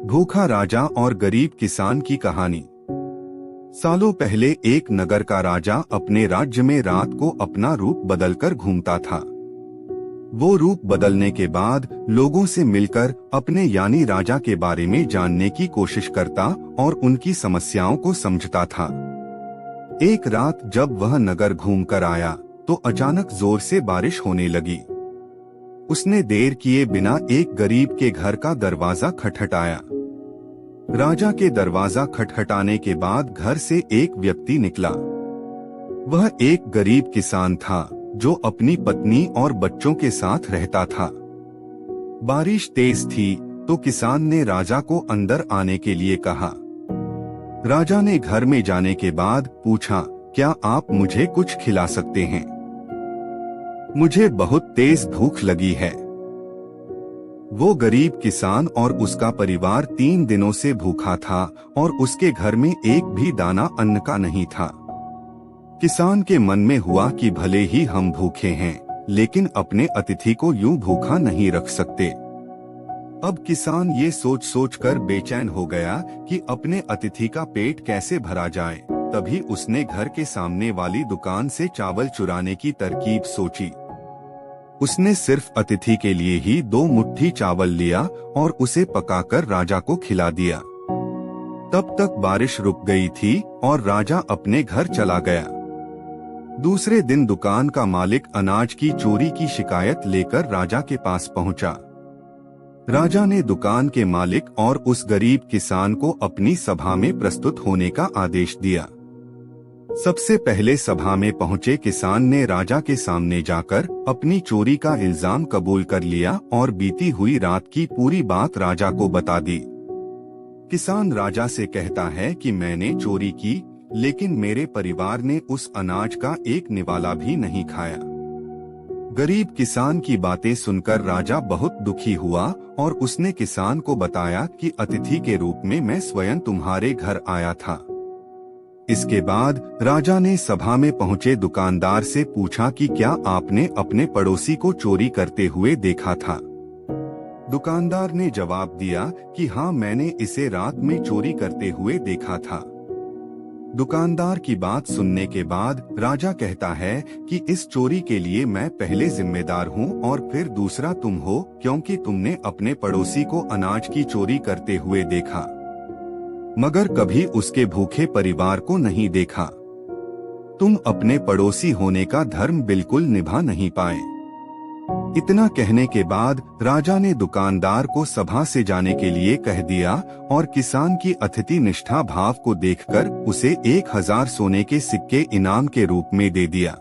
भूखा राजा और गरीब किसान की कहानी। सालों पहले एक नगर का राजा अपने राज्य में रात को अपना रूप बदलकर घूमता था। वो रूप बदलने के बाद लोगों से मिलकर अपने यानी राजा के बारे में जानने की कोशिश करता और उनकी समस्याओं को समझता था। एक रात जब वह नगर घूमकर आया तो अचानक जोर से बारिश होने लगी। उसने देर किए बिना एक गरीब के घर का दरवाजा खटखटाया। राजा के दरवाजा खटखटाने के बाद घर से एक व्यक्ति निकला। वह एक गरीब किसान था जो अपनी पत्नी और बच्चों के साथ रहता था। बारिश तेज थी तो किसान ने राजा को अंदर आने के लिए कहा। राजा ने घर में जाने के बाद पूछा, क्या आप मुझे कुछ खिला सकते हैं? मुझे बहुत तेज भूख लगी है। वो गरीब किसान और उसका परिवार 3 दिनों से भूखा था और उसके घर में एक भी दाना अन्न का नहीं था। किसान के मन में हुआ कि भले ही हम भूखे हैं, लेकिन अपने अतिथि को यूं भूखा नहीं रख सकते। अब किसान ये सोच कर बेचैन हो गया कि अपने अतिथि का पेट कैसे भरा जाए। तभी उसने घर के सामने वाली दुकान से चावल चुराने की तरकीब सोची। उसने सिर्फ अतिथि के लिए ही 2 मुट्ठी चावल लिया और उसे पकाकर राजा को खिला दिया। तब तक बारिश रुक गई थी और राजा अपने घर चला गया। दूसरे दिन दुकान का मालिक अनाज की चोरी की शिकायत लेकर राजा के पास पहुंचा। राजा ने दुकान के मालिक और उस गरीब किसान को अपनी सभा में प्रस्तुत होने का आदेश दिया। सबसे पहले सभा में पहुंचे किसान ने राजा के सामने जाकर अपनी चोरी का इल्जाम कबूल कर लिया और बीती हुई रात की पूरी बात राजा को बता दी। किसान राजा से कहता है कि मैंने चोरी की, लेकिन मेरे परिवार ने उस अनाज का एक निवाला भी नहीं खाया। गरीब किसान की बातें सुनकर राजा बहुत दुखी हुआ और उसने किसान को बताया कि अतिथि के रूप में मैं स्वयं तुम्हारे घर आया था। इसके बाद राजा ने सभा में पहुंचे दुकानदार से पूछा कि क्या आपने अपने पड़ोसी को चोरी करते हुए देखा था? दुकानदार ने जवाब दिया कि हाँ, मैंने इसे रात में चोरी करते हुए देखा था। दुकानदार की बात सुनने के बाद राजा कहता है कि इस चोरी के लिए मैं पहले जिम्मेदार हूँ और फिर दूसरा तुम हो, क्योंकि तुमने अपने पड़ोसी को अनाज की चोरी करते हुए देखा, मगर कभी उसके भूखे परिवार को नहीं देखा। तुम अपने पड़ोसी होने का धर्म बिल्कुल निभा नहीं पाए। इतना कहने के बाद राजा ने दुकानदार को सभा से जाने के लिए कह दिया और किसान की अतिथि निष्ठा भाव को देखकर उसे 1000 सोने के सिक्के इनाम के रूप में दे दिया।